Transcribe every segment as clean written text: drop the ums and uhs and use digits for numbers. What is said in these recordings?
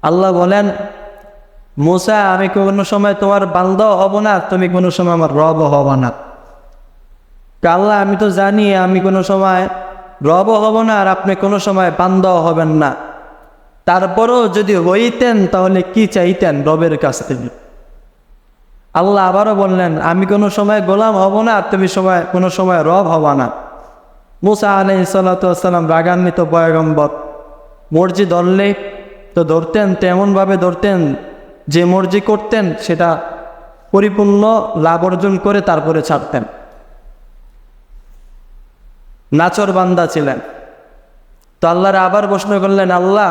আল্লাহ বলেন, মুসা আমি কোনো সময় তোমার বান্দাও হব না, তুমি কোনো সময় আমার রবও হব না। আল্লাহ আমি তো জানি আমি কোনো সময় রবও হব না আর আপনি কোনো সময় বান্দাও হবেন না, তারপরও যদি হইতেন তাহলে কি চাইতেন রবের কাছ থেকে? আল্লাহ আবারও বললেন, আমি কোনো সময় গোলাম হব না আর তুমি কোনো সময় রব হব না। মুসা আলাইহিস সালাতু ওয়াস সালাম রাগান্বিত পয়গম্বর, মর্জি ধরলে তো ধরতেন, তেমনভাবে ধরতেন যে মর্জি করতেন সেটা পরিপূর্ণ লাভ অর্জন করে তারপরে ছাড়তেন। নাচর বান্দা ছিলেন। তো আল্লাহর আবার প্রশ্ন করলেন, আল্লাহ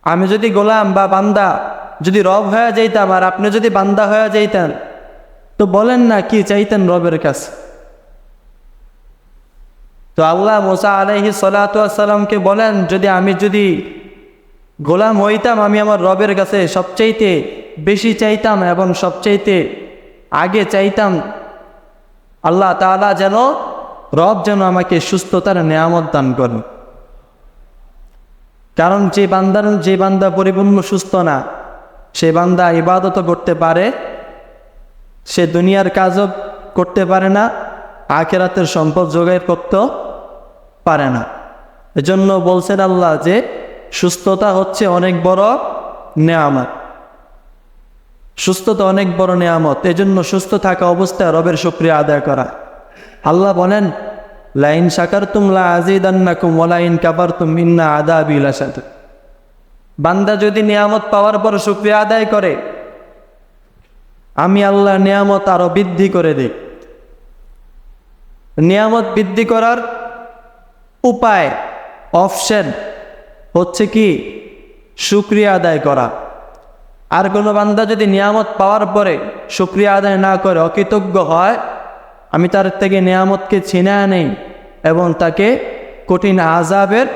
আমি যদি গোলাম বা বান্দা যদি রব হয়ে যাইতাম আর আপনি যদি বান্দা হয়ে যাইতেন, তো বলেন না কি চাইতেন রবের কাছে? তো আল্লাহ মুসা আলাইহিস সালাতু ওয়াস সালামকে বলেন, আমি যদি গোলাম হইতাম আমি আমার রবের কাছে সবচাইতে বেশি চাইতাম এবং সবচাইতে আগে চাইতাম আল্লাহ তাআলা রব যেন আমাকে সুস্থতার নেয়ামত দান করেন। কারণ যে বান্দা পরিপূর্ণ সুস্থ না, সে বান্দা ইবাদতও করতে পারে, সে দুনিয়ার কাজও করতে পারে না, আখিরাতের সম্পদ জোগাড় করতেও পারে না। এজন্য বলছেন আল্লাহ যে সুস্থতা হচ্ছে অনেক বড় নেয়ামত, সুস্থতা অনেক বড় নেয়ামত। এজন্য সুস্থ থাকা অবস্থায় রবের শুকরিয়া আদায় করা। আল্লাহ বলেন, লাইন শাকারতুম লা আযীদান্নাকুম ওয়া লাইন কাফারতুম ইন্না আযাবি লাশাদীদ। বান্দা যদি নিয়ামত পাওয়ার পর শুকরিয়া আদায় করে, আমি আল্লাহ নিয়ামত আরো বৃদ্ধি করে দিই। নিয়ামত বৃদ্ধি করার উপায়, অপশন হচ্ছে কি? শুকরিয়া আদায় করা। আর কোনো বান্দা যদি নিয়ামত পাওয়ার পরে শুকরিয়া আদায় না করে, অকৃতজ্ঞ হয়, আমি তার থেকে নিয়ামতকে ছিনিয়ে নেই এবং তাকে কঠিন আযাবের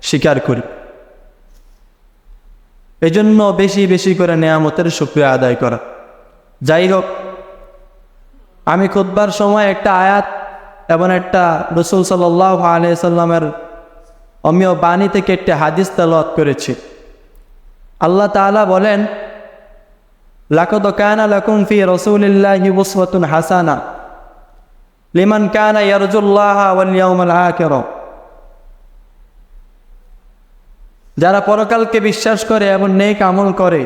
শিকার করি। এজন্য বেশি বেশি করে নিয়ামতের শুকরিয়া আদায় করা। যাই হোক, আমি খুতবার সময় একটা আয়াত এবং একটা রাসূল সাল্লাল্লাহু আলাইহি সাল্লামের অমীয় বাণী থেকে একটা হাদিস তেলাওয়াত করেছি। আল্লাহ তাআলা বলেন, লাকাদ কানা লাকুম ফি রাসূলিল্লাহি উসওয়াতুন হাসানাহ লিমান কানা ইয়ারজুল্লাহা ওয়াল ইয়াউমাল আখির। যারা পরকালকে বিশ্বাস করে এবং নেক আমল করে,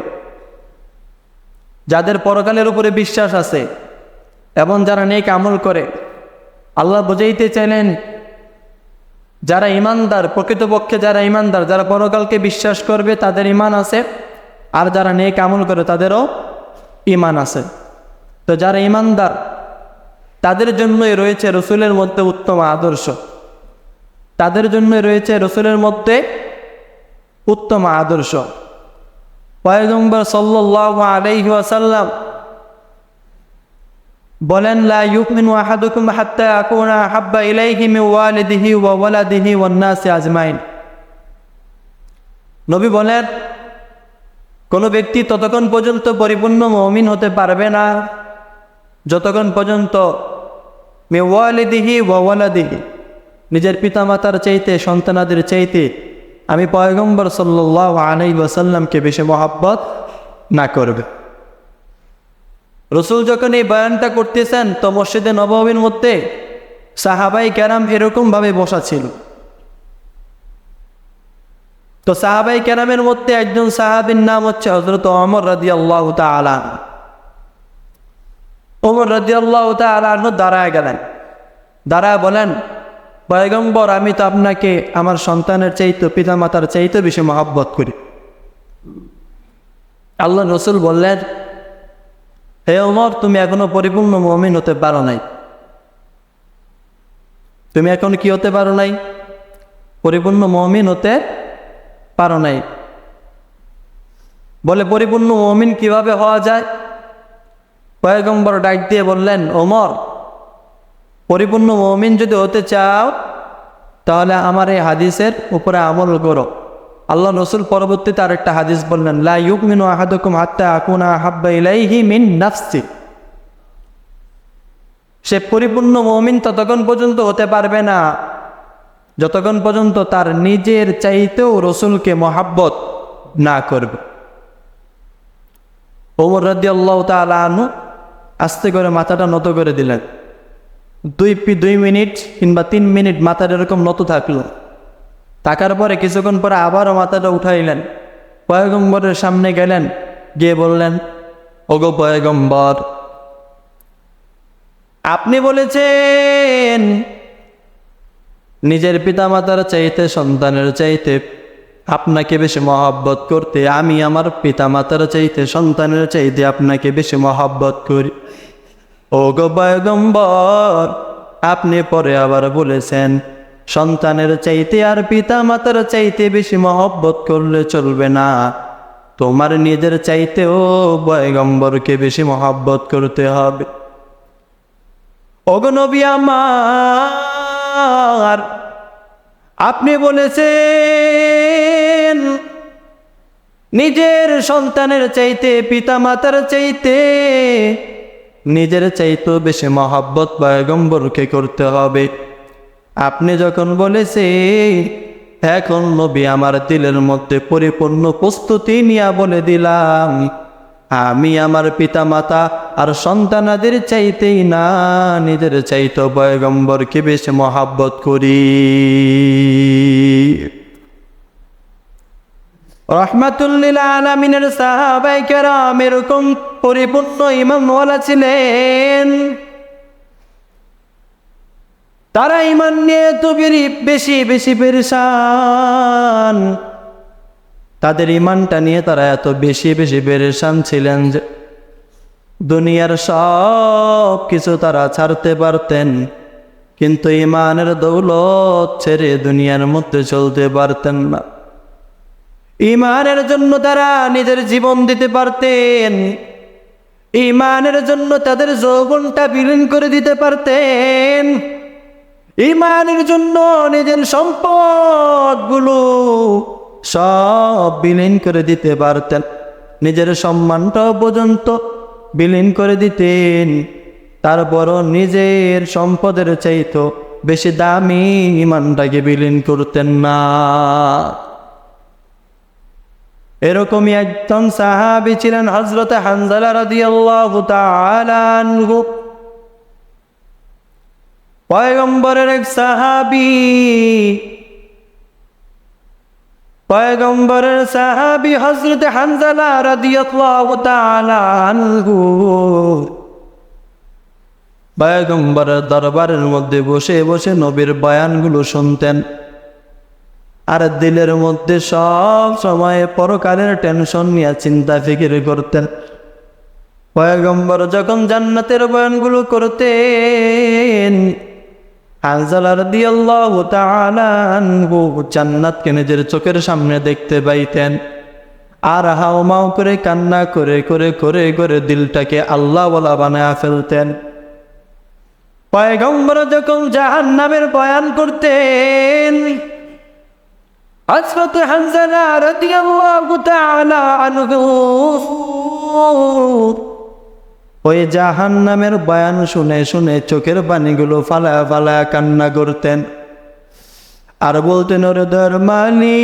যাদের পরকালের উপরে বিশ্বাস আছে এবং যারা নেক আমল করে, আল্লাহ বুঝাইতে চাইলেন যারা ইমানদার, প্রকৃতপক্ষে যারা ইমানদার, যারা পরকালকে বিশ্বাস করবে তাদের ইমান আছে, আর যারা নেক আমল করে তাদেরও ইমান আছে। তো যারা ইমানদার তাদের জন্যই রয়েছে রসুলের মধ্যে উত্তম আদর্শ, তাদের জন্যই রয়েছে রসুলের মধ্যে উত্তম আদর্শ। পয়গম্বর সাল্লাল্লাহু আলাইহি ওয়াসাল্লাম বলেন, লা ইউমিনু আহাদুকুম হাত্তা আকুনা আহাব্বা ইলাইহি মিন ওয়ালিদিহি ওয়া ওয়ালাদিহি ওয়ান নাসি আজমাইন। নবী বলেন, কোনো ব্যক্তি ততক্ষণ পর্যন্ত পরিপূর্ণ মুমিন হতে পারবে না যতক্ষণ পর্যন্ত মিন ওয়ালিদিহি ওয়া ওয়ালাদিহি, নিজের পিতামাতার চাইতে, সন্তানাদের চাইতে আমি পয়গম্বর সাল্লাল্লাহু আলাইহি ওয়াসাল্লামকে বেশি মহব্বত না করবে। রসুল যখন এই বয়ানটা করতেছেন, তো মসজিদে নববীর মধ্যে সাহাবাই কেরাম এরকমভাবে বসা ছিল। তো সাহাবাই কেরামের মধ্যে একজন সাহাবীর নাম হচ্ছে হযরত ওমর রাদিয়াল্লাহু তাআলা। ওমর রাদিয়াল্লাহু তাআলা দাঁড়ায় গেলেন, দাঁড়ায় বলেন, পয়গম্বর আমি তো আপনাকে আমার সন্তানের চাইতে, পিতামাতার চাইতে বেশি মহব্বত করি। আল্লাহ রসুল বললেন, হে ওমর, তুমি এখনো পরিপূর্ণ মুমিন হতে পারো নাই। তুমি এখন কি হতে পারো নাই? পরিপূর্ণ মুমিন হতে পারো নাই। বলে, পরিপূর্ণ মুমিন কিভাবে হওয়া যায়? পয়গম্বর ডাক দিয়ে বললেন, ওমর, পরিপূর্ণ মুমিন যদি হতে চাও তাহলে আমার এই হাদিসের উপরে আমল করো। আল্লাহ রসুল পরবর্তীতে আরেকটা হাদিস বললেন, লা ইউমিনু আহাদুকুম হাত্তা আকুনা আহাব্বা ইলাইহি মিন নাফসি। সে পরিপূর্ণ মুমিন ততক্ষণ পর্যন্ত হতে পারবে না যতক্ষণ পর্যন্ত তার নিজের চাইতেও রসুলকে মহাব্বত না করবে। ওমর রাদিয়াল্লাহু তাআলা আনহু আস্তে করে মাথাটা নত করে দিলেন। 2 মিনিট কিংবা 3 মিনিট মাথাটা এরকম নত থাকলো। থাকার পরে কিছুক্ষণ পরে আবারও মাথাটা উঠাইলেন, পয়গম্বরের সামনে গেলেন, গিয়ে বললেন, ওগো পয়গম্বর, আপনি বলেছেন নিজের পিতামাতার চাইতে সন্তানের চাইতে আপনাকে বেশি মহব্বত করতে। আমি আমার পিতামাতার চাইতে সন্তানের চাইতে আপনাকে বেশি মহব্বত করি। ওগো পয়গম্বর, আপনি পরে আবার বলেছেন সন্তানের চাইতে আর পিতামাতার চাইতে বেশি মহব্বত করলে চলবে না, তোমার নিজের চাইতেও পয়গম্বরকে বেশি মহব্বত করতে হবে। ওগো নবী আমার, আপনি বলেছেন নিজের সন্তানের চাইতে পিতামাতার চাইতে নিজের চাইতেও বেশি মহব্বত পয়গম্বরকে করতে হবে। আপনি যখন বলেছেন, এখন নবী আমার দিলের মধ্যে পরিপূর্ণ প্রস্তুতি নিয়ে বলে দিলাম, আমি আমার পিতামাতা আর সন্তানাদের চাইতেই না, নিজের চাইতে পয়গম্বরকে বেশি মহব্বত করি। রাহমাতুল লিল আলামিনের সাহাবায়ে কেরাম এরকম পরিপূর্ণ ঈমানওয়ালা ছিলেন। তারা ঈমান নিয়ে তো বেশি বেশি পেরেশান। তাদের ঈমানটা নিয়ে তারা এত বেশি বেশি পেরেশান ছিলেন যে দুনিয়ার সব কিছু তারা ছাড়তে পারতেন, কিন্তু ঈমানের দৌলত ছেড়ে দুনিয়ার মধ্যে চলতে পারতেন না। ঈমানের জন্য তারা নিজের জীবন দিতে পারতেন, ঈমানের জন্য তাদের যৌবনটা বিলীন করে দিতে পারতেন, ঈমানের জন্য নিজের সম্পদগুলো সব বিলীন করে দিতে পারতেন, নিজের সম্মানটাও পর্যন্ত বিলীন করে দিতেন। তারপরও নিজের সম্পদের চাইতো বেশি দামি ঈমানটাকে বিলীন করতেন না। এরকমই একজন সাহাবী ছিলেন হযরত হানজালা রাদিয়াল্লাহু তাআলা আনহু। পয়গম্বরের এক সাহাবী, পয়গম্বরের সাহাবী হযরত হানজালা রাদিয়াল্লাহু তাআলা আনহু পয়গম্বরের দরবারের মধ্যে বসে বসে নবীর বয়ানগুলো শুনতেন, আর দিলের মধ্যে সব সময় পরকালের টেনশন নিয়ে চিন্তা ফিকির করতেন। পয়গম্বর যখন জান্নাতের বয়ানগুলো করতেন, হানজালা রাদিয়াল্লাহু তাআলা আনহু জান্নাতকে নিজের চোখের সামনে দেখতে পাইতেন, আর হাওমাও করে কান্না করে করে করে করে দিলটাকে আল্লাহওয়ালা বানায় ফেলতেন। পয়গম্বর যখন জাহান্নামের বয়ান করতেন, হযরত হানজালা রাদিয়াল্লাহু তাআলা আনহু ওই জাহান্নামের বয়ান শুনে শুনে চোখের পানিগুলো ফালায়া ফালায়া কান্না করতেন, আর বলতেন, ওরে দয়ার মালিক,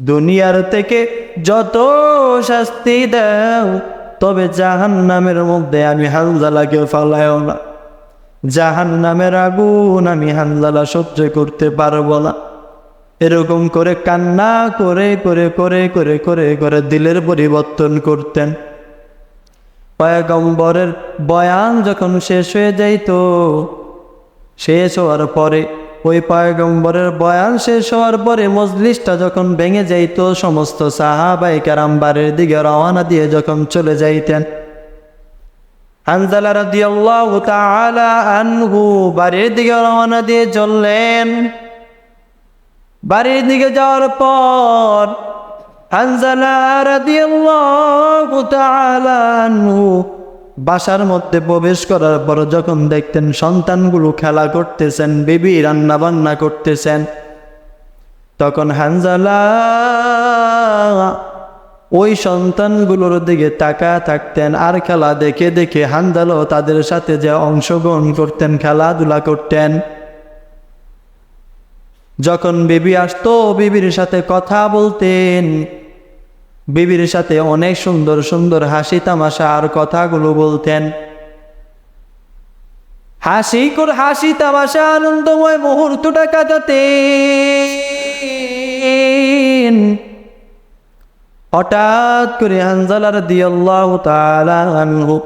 দুনিয়ার থেকে যত শাস্তি দাও, তবে জাহান্নামের মধ্যে আমি হানজালাকে ফালায়ও না। জাহান্নামের আগুন আমি হানজালা সহ্য করতে পারবো না। এরকম করে কান্না করে করে করে করে করে করে দিলের পরিবর্তন করতেন। পয়গম্বরের বয়ান যখন শেষ হয়ে যাইত, শেষ হওয়ার পরে ওই পয়গম্বরের বয়ান শেষ হওয়ার পরে মজলিসটা যখন ভেঙে যাইত, সমস্ত সাহাবায়ে কেরাম বাড়ির দিকে রওনা দিয়ে যখন চলে যাইতেন, হানজালা রাদিয়াল্লাহু তাআলা আনহু বাড়ির দিকে রওনা দিয়ে চললেন। বাড়ির দিকে যাওয়ার পর হানজালা রাদিয়াল্লাহু তাআলা আনহু বাসার মধ্যে প্রবেশ করার পর যখন দেখতেন সন্তানগুলো খেলা করতেছেন, বিবি রান্না বান্না করতেছেন, তখন হানজালা ওই সন্তানগুলোর দিকে তাকায় থাকতেন, আর খেলা দেখে দেখে হানজালাও তাদের সাথে যে অংশগ্রহণ করতেন, খেলাধুলা করতেন। যখন বিবি আসতো বিবির সাথে কথা বলতেন, বিবির সাথে অনেক সুন্দর সুন্দর হাসি তামাশা আর কথাগুলো বলতেন। হাসি তামাশা আনন্দময় মুহূর্তটা কাটাতেন। হঠাৎ করে হানজালা রাদিয়াল্লাহু তাআলা আনহু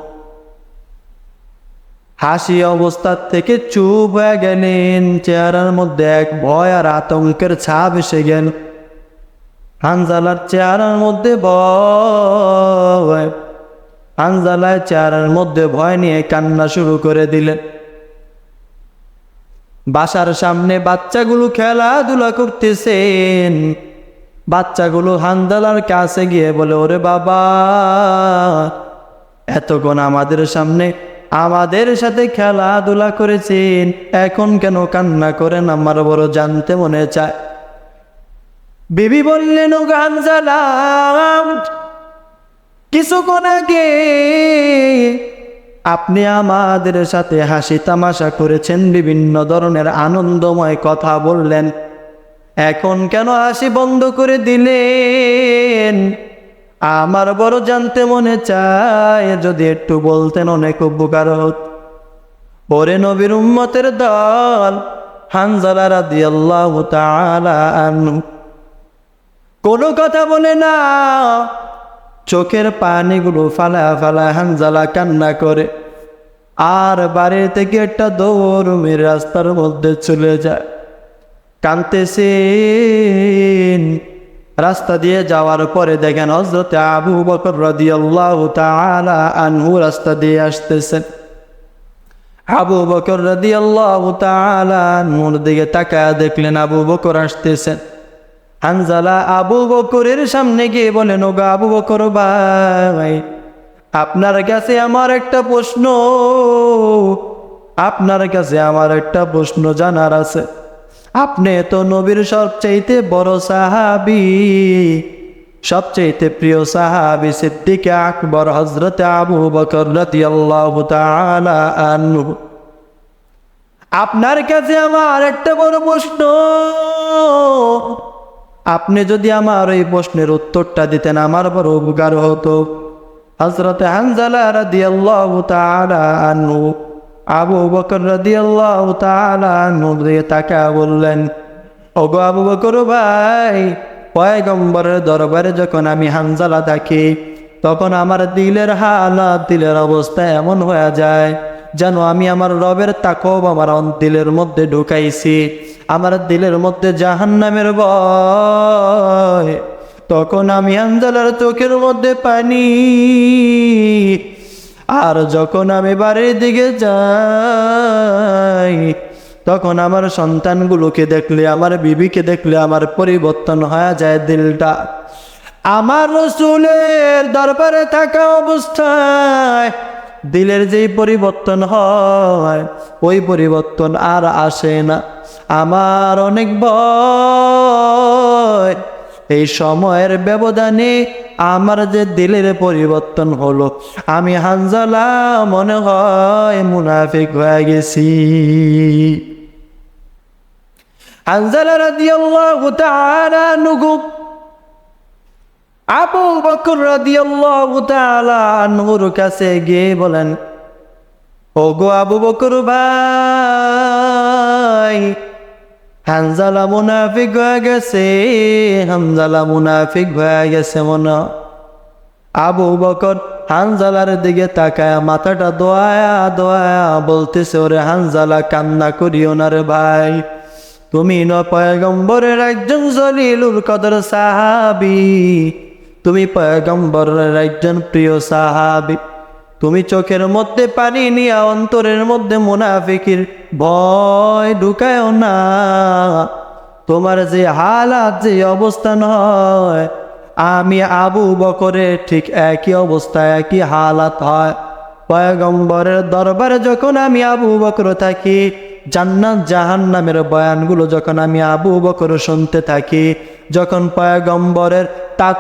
হাসি অবস্থা থেকে চুপ হয়ে গেলেন। চেহারার মধ্যে এক ভয় আর আতঙ্কের ছাপ এসে গেল। হানজালার চেহারার মধ্যে ভয়, হানজালার চেহারার মধ্যে ভয় নিয়ে কান্না শুরু করে দিলেন। বাসার সামনে বাচ্চাগুলো খেলাধুলা করতেছেন। বাচ্চাগুলো হানজালার কাছে গিয়ে বলে, ওরে বাবা, এতক্ষণ আমাদের সামনে আমাদের সাথে খেলাধুলা করেছেন, এখন কেন কান্না করেন? আমার বড় জানতে মনে চায়। বিবি বললেন, ও হানজালা, কিছুক্ষণ আগে আপনি আমাদের সাথে হাসি তামাশা করেছেন, বিভিন্ন ধরনের আনন্দময় কথা বললেন, এখন কেন হাসি বন্ধ করে দিলেন? আমার বড় জানতে মনে চায়, যদি একটু বলতেন অনেক উপকার হত। ওরে নবীর উম্মতের দল, হানজালা রাদিয়াল্লাহু তাআলা আনহু কোনো কথা বলে না। চোখের পানিগুলো ফালা ফালা হানজালা কান্না করে, আর বাড়ি থেকে একটা দৌড় মেরে রাস্তার মধ্যে চলে যায়। কাঁদতেছেন। রাস্তা দিয়ে যাওয়ার পরে দেখেন হযরত আবু বকর রাদিয়াল্লাহু তাআলা আনহু রাস্তা দিয়ে আসতেছেন। আবু বকর রাদিয়াল্লাহু তাআলা আনহুর দিকে তাকায় দেখলেন আবু বকর আসতেছেন। হানজালা আবু বকরের সামনে গিয়ে বলেন, ওগো আবু বকর ভাই, আপনার কাছে আমার একটা প্রশ্ন, আপনার কাছে আমার একটা প্রশ্ন জানার আছে। আপনি তো নবীর সবচাইতে বড় সাহাবী, সবচাইতে প্রিয় সাহাবী সিদ্দিক আকবর হযরত আবু বকর রাদিয়াল্লাহু তাআলা আনহু। আপনার কাছে আমার একটা বড় প্রশ্ন, আপনি যদি আমার এই প্রশ্নের উত্তরটা দিতেন আমার বড় উপকার হতো। হযরত হানজালা রাদিয়াল্লাহু তাআলা আনহু আবু বকর রাদিয়াল্লাহু তাআলা আনহু দিয়ে তাকায়া বললেন, ওগো আবু বকর ভাই, পয়গম্বরের দরবারে যখন আমি হানজালা থাকি, তখন আমার দিলের হালাত, দিলের অবস্থা এমন হয়ে যায় যেন আমি আমার রবের তাকব আমার দিলের মধ্যে ঢুকাইছি, আমার দিলের মধ্যে জাহান্নামের ভয়। তখন আমি হানজালার চোখের মধ্যে পানি, আর যখন আমি বাড়ির দিকে যাই, তখন আমার সন্তানগুলোকে দেখলে, আমার বিবিকে দেখলে আমার পরিবর্তন হয়ে যায় দিলটা। আমার রাসূলের দরবারে থাকা অবস্থায় দিলের যেই পরিবর্তন হয়, ওই পরিবর্তন আর আসে না। আমার অনেক ভয়, এই সময়ের ব্যবধানে আমার যে দিলের পরিবর্তন হলো, আমি হানজালা মনে হয় মুনাফিক হয়ে গেছি। হানজালা রাদিয়াল্লাহু তাআলা আনহু আবু বকর রাদিয়াল্লাহু তাআলা আনহুর কাছে গিয়ে বলেন, ওগো আবু বকর ভাই, হানজালা মুনাফিক হয়ে গেছে, হানজালা মুনাফিক হয়ে গেছে মনে। আবু বকর হানজালার দিকে তাকায় মাথাটা দোয়া দোয়া বলতেছে, ওরে হানজালা, কান্না করিও না রে ভাই, তুমি ন পয়গম্বরের একজন জলিলুল কদর সাহাবী, তুমি পয়গম্বরের একজন প্রিয় সাহাবী, তুমি চোখের মধ্যে পানি নিয়ে অন্তরের মধ্যে মুনাফিকের ভয় ঢুকায়ও না। তোমার যে হালাত, যে অবস্থান হয়, আমি আবু বকরের ঠিক একই অবস্থা, একই হালাত হয়। পয়গম্বরের দরবারে যখন আমি আবু বকর থাকি, জান্নাত জাহান্নামের বয়ানগুলো যখন আমি আবু বকর শুনতে থাকি, যখন পয়গম্বরের তাক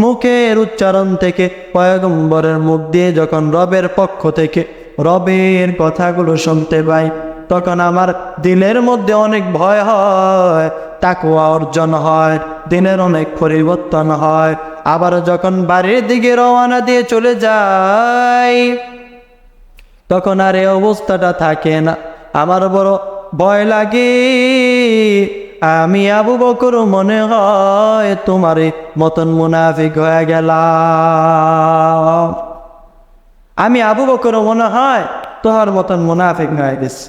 মুখের উচ্চারণ থেকে, পয়গম্বরের মুখ দিয়ে যখন রবের পক্ষ থেকে রবের কথাগুলো শুনতে পাই, তখন আমার দিলের মধ্যে অনেক ভয় হয়, তাকওয়া অর্জন হয়, দিনের অনেক পরিবর্তন হয়। আবার যখন বাড়ির দিকে রওনা দিয়ে চলে যাই, তখন আর এই অবস্থাটা থাকে না। আমার বড় ভয় লাগে, আমি আবু বকর মনে হয় তোমার মতন মুনাফিক হয়ে গেলাম। আমি আবু বকর মনে হয় তোমার মতন মুনাফিক হয়ে গেছি।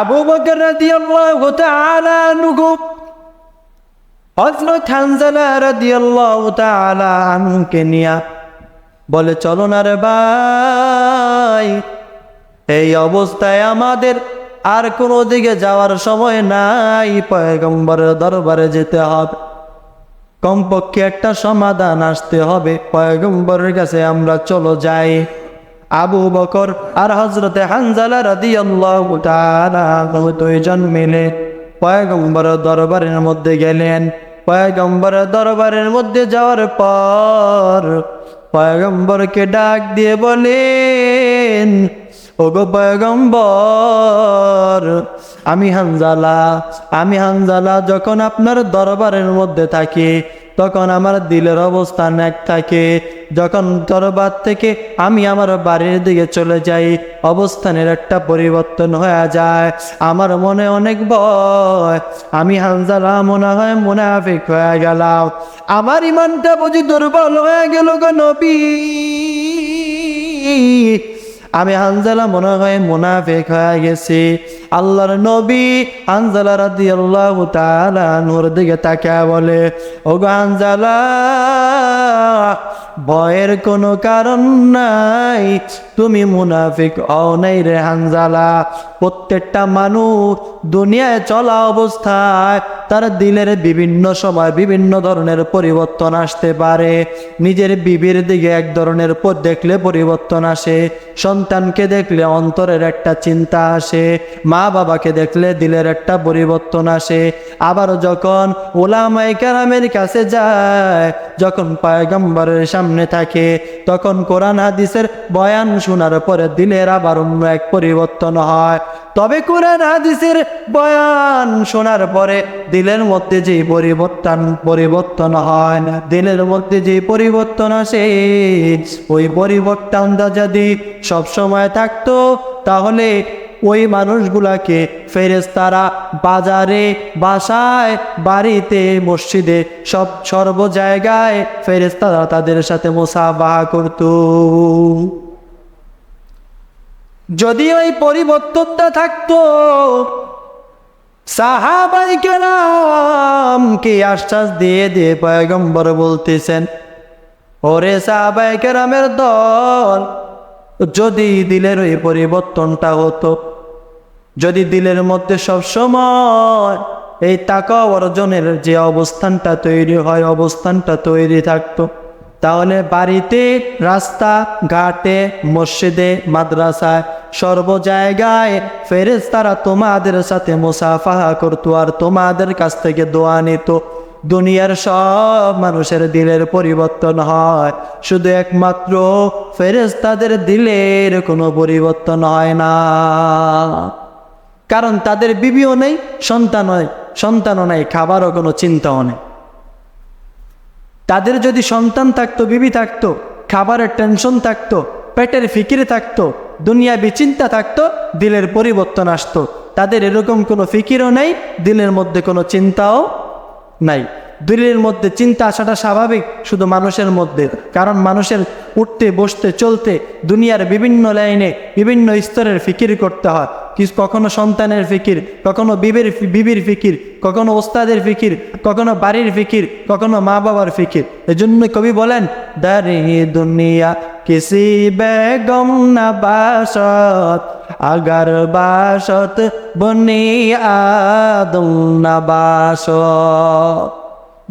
আবু বকর রাদিয়াল্লাহু তাআলা আনহু হযরত হানজালা রাদিয়াল্লাহু তাআলা আনহুকে নিয়া বলে, চলো না রে ভাই, এই অবস্থায় আমাদের আর কোনো দিকে যাওয়ার সময় নাই, পয়গম্বরের দরবারে যেতে হবে, কমপক্ষে একটা সমাধান আসতে হবে, পয়গম্বরের কাছে আমরা চলো যাই। আবু বকর আর হযরতে হানজালা রাদিয়াল্লাহু তাআলা দুইজন মিলে পয়গম্বরের দরবারের মধ্যে গেলেন। পয়গম্বরের দরবারের মধ্যে যাওয়ার পর পয়গম্বরকে ডাক দিয়ে বলেন, ওগো পয়গম্বর, আমি হানজালা যখন আপনার দরবারের মধ্যে থাকি তখন আমার দিলের অবস্থান এক থাকে, যখন দরবার থেকে আমি আমার বাড়ির দিকে চলে যাই অবস্থানের একটা পরিবর্তন হয়ে যায়। আমার মনে অনেক ভয়, আমি হানজালা মনে হয় মুনাফিক হয়ে গেলাম, আমার ইমানটা বুঝি দুর্বল হয়ে গেল গো নবী। আমি হানজালা মনে হয় মুনাফিক হয়ে গেছি। আল্লাহর নবী হানজালা রাদিয়াল্লাহু তাআলা আনহুর দিকে তাকিয়ে বলে, ওগো হানজালা, ভয়ের কোনো কারণ নাই, তুমি মুনাফিক হও নাই রে হানজালা। প্রত্যেকটা মানুষ দুনিয়ায় চলা অবস্থায় তার দিলের বিভিন্ন সময় বিভিন্ন ধরনের পরিবর্তন আসতে পারে। নিজের বিবির দিকে এক ধরনের দেখলে পরিবর্তন আসে, সন্তানকে দেখলে অন্তরের একটা চিন্তা আসে, মা বাবাকে দেখলে দিলের একটা পরিবর্তন আসে। আবার যখন উলামায়ে কেরামের কাছে যায়, যখন পয়গম্বরের সামনে থাকে, তখন কোরআন হাদিসের বয়ান শোনার পরে দিলের আবার অন্য এক পরিবর্তন হয়। তবে কোরআন হাদিসের বয়ান শোনার পরে দিলের মধ্যে যে পরিবর্তন হয় না, দিলের মধ্যে যে পরিবর্তন আসে, ওই পরিবর্তনটা যদি সব সময় থাকতো তাহলে ওই মানুষগুলাকে ফেরেশতারা বাজারে, বাসায়, বাড়িতে, মসজিদে, সর্ব জায়গায় ফেরেশতারা তাদের সাথে মুসাফাহা করত। যদি ওই পরিবর্তনটা থাকতো, সাহাবায়ে কেরামকে আশ্বাস দিয়ে দিয়ে পয়গম্বর বলতেছেন, ওরে সাহাবায়ে কেরামের দল, যদি দিলের ওই পরিবর্তনটা হতো, যদি দিলের মধ্যে সবসময় এই তাকওয়া অর্জনের যে অবস্থানটা তৈরি হয়, অবস্থানটা তৈরি থাকতো, তাহলে বাড়িতে, রাস্তা ঘাটে, মসজিদে, মাদ্রাসায়, সর্ব জায়গায় ফেরেশতারা তোমাদের সাথে মুসাফাহা করতো আর তোমাদের কাছ থেকে দোয়া নিত। দুনিয়ার সব মানুষের দিলের পরিবর্তন হয়, শুধু একমাত্র ফেরেশতাদের দিলের কোনো পরিবর্তন হয় না। কারণ তাদের বিবিও নেই, সন্তানও নেই, খাবারও কোনো চিন্তাও নেই। তাদের যদি সন্তান থাকতো, বিবি থাকতো, খাবারের টেনশন থাকতো, পেটের ফিকির থাকতো, দুনিয়া বিচিন্তা থাকতো, দিলের পরিবর্তন আসতো। তাদের এরকম কোনো ফিকিরও নেই, দিলের মধ্যে কোনো চিন্তাও নাই। দিলের মধ্যে চিন্তা আসাটা স্বাভাবিক শুধু মানুষের মধ্যে, কারণ মানুষের উঠতে, বসতে, চলতে দুনিয়ার বিভিন্ন লাইনে বিভিন্ন স্তরের ফিকির করতে হয়। কখনো সন্তানের ফিকির, কখনো বিবির ফিকির, কখনো ওস্তাদের ফিকির, কখনো বাড়ির ফিকির, কখনো মা বাবার ফিকির। এজন্য কবি বলেন, দারে দুনিয়া কিসি বেগম না বাসত, আগার বাসত বনি আদম না বাসত।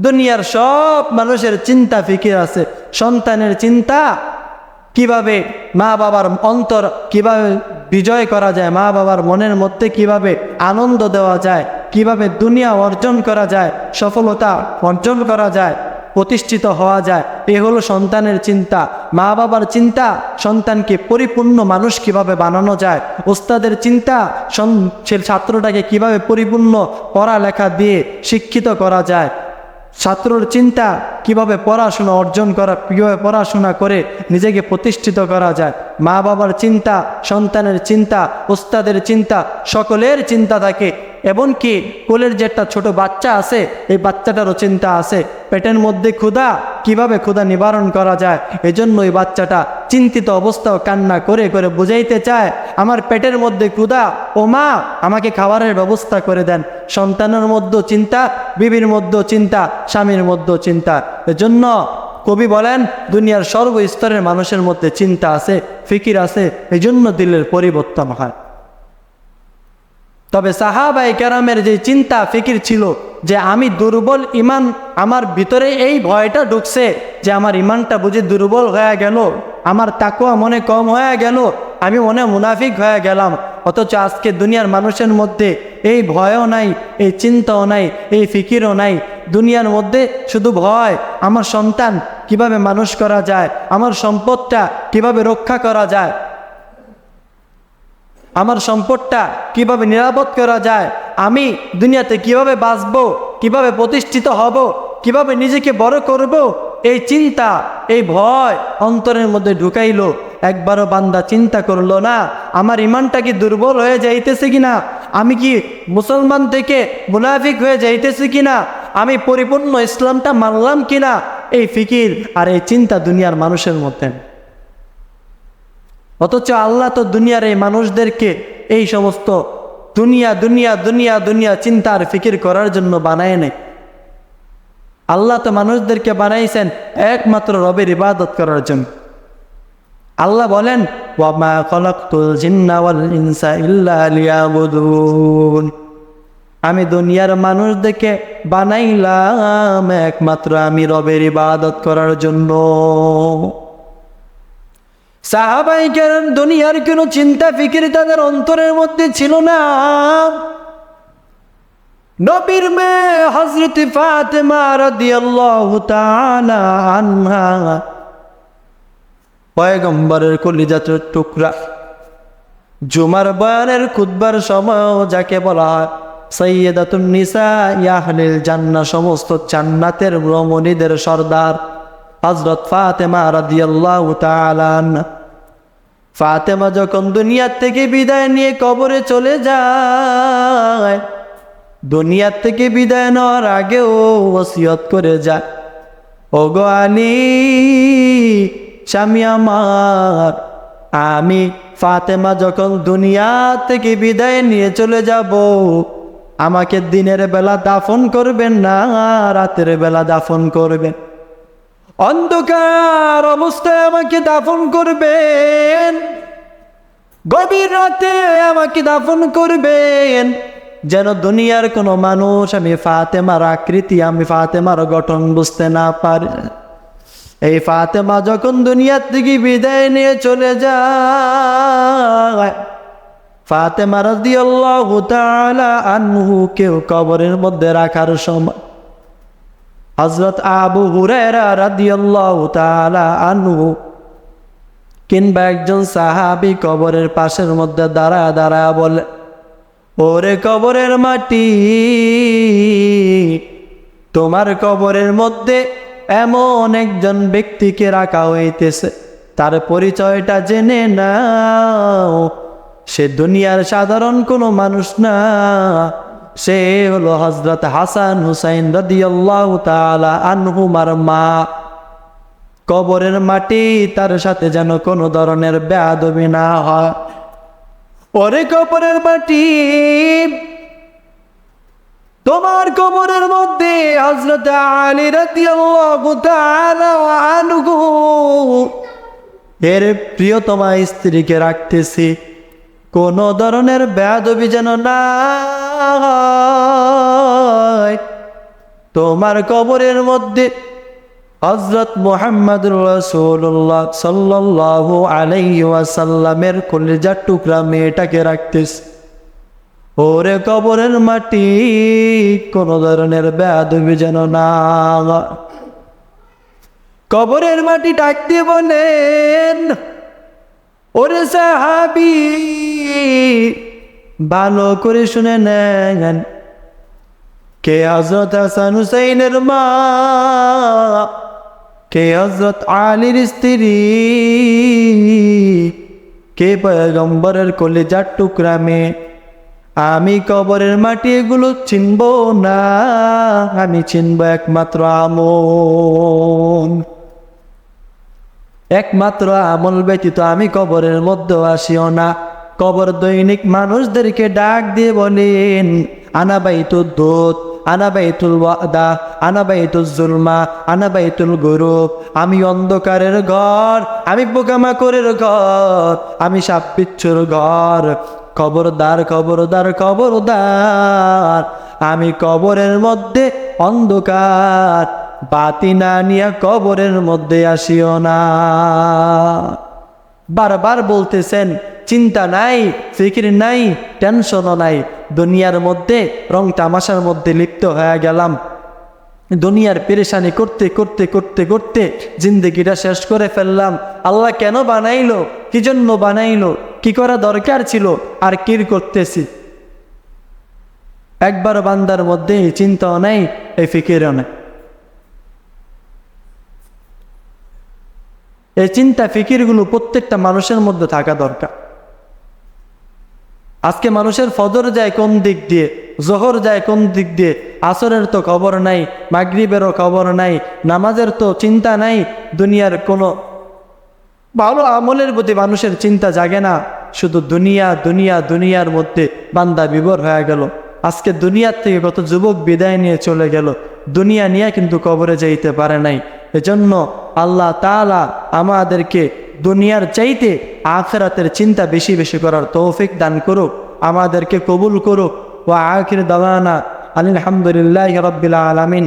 দুনিয়ার সব মানুষের চিন্তা ফিকির আছে, সন্তানের চিন্তা, কিভাবে মা বাবার অন্তর কিভাবে বিজয় করা যায়, মা বাবার মনের মধ্যে কিভাবে আনন্দ দেওয়া যায়, কিভাবে দুনিয়া অর্জন করা যায়, সফলতা অর্জন করা যায়, প্রতিষ্ঠিত হওয়া যায়, এ হলো সন্তানের চিন্তা, মা বাবার চিন্তা সন্তানকে পরিপূর্ণ মানুষ কিভাবে বানানো যায়, ওস্তাদের চিন্তা সে ছাত্রটাকে কিভাবে পরিপূর্ণ পড়ালেখা দিয়ে শিক্ষিত করা যায়, ছাত্রর চিন্তা কিভাবে পড়াশোনা অর্জন করা, কীভাবে পড়াশোনা করে নিজেকে প্রতিষ্ঠিত করা যায়, মা বাবার চিন্তা, সন্তানের চিন্তা, ওস্তাদের চিন্তা, সকলের চিন্তা থাকে। এমনকি কোলের যে একটা ছোট বাচ্চা আছে, এই বাচ্চাটারও চিন্তা আছে, পেটের মধ্যে ক্ষুধা, কিভাবে ক্ষুধা নিবারণ করা যায়। এজন্য ওই বাচ্চাটা চিন্তিত অবস্থাও কান্না করে করে বুঝাইতে চায় আমার পেটের মধ্যে ক্ষুধা, ও মা আমাকে খাবারের ব্যবস্থা করে দেন। সন্তানের মধ্যেও চিন্তা, বিবির মধ্যেও চিন্তা, স্বামীর মধ্যেও চিন্তা। এজন্য কবি বলেন দুনিয়ার সর্বস্তরের মানুষের মধ্যে চিন্তা আছে, ফিকির আছে, এই জন্য দিলের পরিবর্তন হয়। তবে সাহাবায়ে কেরামের যে চিন্তা ফিকির ছিল যে আমি দুর্বল ইমান, আমার ভিতরে এই ভয়টা ঢুকছে যে আমার ইমানটা বুঝি দুর্বল হয়ে গেল, আমার তাকওয়া মনে কম হয়ে গেল, আমি মনে মুনাফিক হয়ে গেলাম। অথচ আজকে দুনিয়ার মানুষের মধ্যে এই ভয়ও নাই, এই চিন্তাও নাই, এই ফিকিরও নাই। দুনিয়ার মধ্যে শুধু ভয়, আমার সন্তান কিভাবে মানুষ করা যায়, আমার সম্পদটা কিভাবে রক্ষা করা যায়, আমার সম্পদটা কিভাবে নিরাপদ করা যায়, আমি দুনিয়াতে কিভাবে বাঁচব, কিভাবে প্রতিষ্ঠিত হব, কিভাবে নিজেকে বড় করব, এই চিন্তা, এই ভয় অন্তরের মধ্যে ঢুকাইলো। একবারও বান্দা চিন্তা করলো না আমার ইমানটা কি দুর্বল হয়ে যাইতেছে কিনা, আমি কি মুসলমান থেকে মুনাফিক হয়ে যাইতেছি কিনা, আমি পরিপূর্ণ ইসলামটা মানলাম কিনা। এই ফিকির আর এই চিন্তা দুনিয়ার মানুষের মধ্যে। অথচ আল্লাহ তো দুনিয়ার এই মানুষদেরকে এই সমস্ত দুনিয়া দুনিয়া দুনিয়া দুনিয়া চিন্তা আর ফিকির করার জন্য বানায় নেই। আল্লাহ তো মানুষদেরকে বানাইছেন একমাত্র রবের ইবাদত করার জন্য। আল্লাহ বলেন ওয়ামা খালাকতুল জিন্না ওয়াল ইনসা ইল্লা লিয়াবুদুন, আমি দুনিয়ার মানুষদেরকে বানাইলাম একমাত্র আমি রবের ইবাদত করার জন্য। সাহাবায়ে কেরাম দুনিয়ার কোনো চিন্তা ফিকির তাদের অন্তরের মধ্যে ছিল না। নবীর মেয়ে হযরত ফাতেমা রাদিয়াল্লাহু তাআলা আনহা, পয়গম্বরের কলিজার টুকরা, জুমার বয়ানের খুতবার সময় যাকে বলা হয় সাইয়্যিদাতুন নিসা আহলিল জান্নাহ, সমস্ত জান্নাতের রমণীদের সর্দার হযরত ফাতেমা রাদিয়াল্লাহু তাআলা আনহা। ফাতেমা যখন দুনিয়ার থেকে বিদায় নিয়ে কবরে চলে যায়, দুনিয়ার থেকে বিদায় নেওয়ার আগেও ওসিয়ত করে যায়, ওগো আলী স্বামী আমার, আমি ফাতেমা যখন দুনিয়া থেকে বিদায় নিয়ে চলে যাব, আমাকে দিনের বেলা দাফন করবেন না, রাতের বেলা দাফন করবেন, অন্ধকার অবস্থায় আমাকে দাফন করবেন, গভীর রাতে আমাকে দাফন করবেন, যেন দুনিয়ার কোনো মানুষ আমি ফাতেমার আকৃতি, আমি ফাতেমার গঠন বুঝতে না পারে। এই ফাতেমা যখন দুনিয়ার থেকে বিদায় নিয়ে চলে যায়, ফাতেমা রাদিয়াল্লাহু তাআলা আনহু কেউ কবরের মধ্যে রাখার সময় হযরত আবু হুরায়রা রাদিয়াল্লাহু তাআলা আনহু কিংবা একজন সাহাবী কবরের পাশের মধ্যে দাঁড়ায় দাঁড়ায় বলে, ওরে কবরের মাটি, তোমার কবরের মধ্যে এমন একজন ব্যক্তিকে রাখা হইতেছে, তার পরিচয়টা জেনে নাও। সে দুনিয়ার সাধারণ কোনো মানুষ না, সে হলো হযরত হাসান হুসাইন রাদিয়াল্লাহু তাআলা আনহুমার মা। কবরের মাটি তার সাথে যেন কোনো ধরনের বেয়াদবি না হয়। ওরে কবরের মাটি, তোমার কবরের মধ্যে হযরত আলী রাদিয়াল্লাহু তাআলা আনহু এর প্রিয়তমা স্ত্রীকে রাখতেছি, কোন ধরনের বেয়াদবি যেন না হয়। তোমার কবরের মধ্যে হযরত মুহাম্মদুর রাসূলুল্লাহ সাল্লাল্লাহু আলাইহি ওয়াসাল্লামের কলিজার টুকরা মেয়েটাকে রাখতেছি, ওরে কবরের মাটি, কোন ধরনের বেয়াদবি যেন না। কবরের মাটি ডাক দিয়ে বলেন, ওরে সাহাবী ভালো করে শুনে নেন, কে হযরত হাসান হুসাইনের মা, কে হযরত আলীর স্ত্রী, কে পয়গম্বরের কলিজার টুকরা মেয়ে। আমি কবরের মাটি এগুলো চিনব না, আমি চিনব একমাত্র আমল। একমাত্র আমল ব্যতীত আমি কবরের মধ্যে আসিও না। কবর দৈনিক মানুষদেরকে ডাক দিয়ে বলেন, আনা বাইতুল দুধ, আনা বাইতুল ওয়াদা, আনা বাইতুল জুলমা, আনা বাইতুল গুরুব। আমি অন্ধকারের ঘর, আমি পোকামাকড়ের ঘর, আমি সাপ বিচ্ছুর ঘর। খবরদার খবরদার খবরদার, আমি কবরের মধ্যে অন্ধকার বাতি না নিয়ে কবরের মধ্যে আসিও না। বারবার বলতেছেন, চিন্তা নাই, ফিকির নাই, টেনশনও নাই। দুনিয়ার মধ্যে রং তামাশার মধ্যে লিপ্ত হয়ে গেলাম। দুনিয়ার পেরেশানি করতে করতে করতে করতে জিন্দগিটা শেষ করে ফেললাম। আল্লাহ কেন বানাইলো, কি জন্য বানাইলো, কি করা দরকার ছিল, আর কি করতেছি। একবার বান্দার মধ্যে চিন্তাও নাই, এই ফিকিরও নাই। এই চিন্তা ফিকিরগুলো প্রত্যেকটা মানুষের মধ্যে থাকা দরকার। আজকে মানুষের ফজর যায় কোন দিক দিয়ে, জোহর যায় কোন দিক দিয়ে, আসরের তো খবর নাই, মাগরিবেরও খবর নাই, নামাজের তো চিন্তা নাই, দুনিয়ার কোনো ভালো আমলের প্রতি মানুষের চিন্তা জাগে না। শুধু দুনিয়া দুনিয়া, দুনিয়ার মধ্যে বান্দা বিভোর হয়ে গেল। আজকে দুনিয়ার থেকে কত যুবক বিদায় নিয়ে চলে গেল, দুনিয়া নিয়ে কিন্তু কবরে যাইতে পারে নাই। এজন্য আল্লাহ তাআলা আমাদেরকে দুনিয়ার চাইতে আখিরাতের চিন্তা বেশি বেশি করার তৌফিক দান করুক, আমাদেরকে কবুল করুক। ওয়া আখির দাওয়ানা আলহামদুলিল্লাহি রাব্বিল আলামিন।